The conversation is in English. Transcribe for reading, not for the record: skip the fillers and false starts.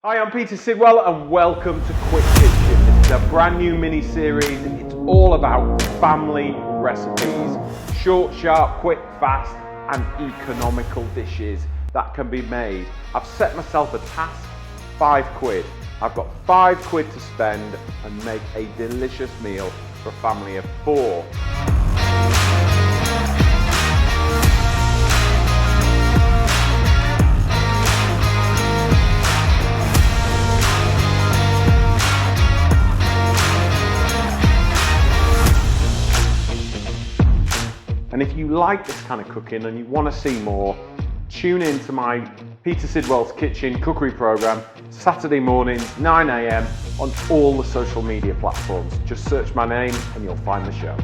Hi, I'm Peter Sidwell and welcome to Quick Kitchen. This is a brand new mini-series. It's all about family recipes. Short, sharp, quick, fast and economical dishes that can be made. I've set myself a task, £5. I've got £5 to spend and make a delicious meal for a family of 4. And if you like this kind of cooking and you want to see more, tune in to my Peter Sidwell's Kitchen cookery program, Saturday mornings, 9 AM on all the social media platforms. Just search my name and you'll find the show.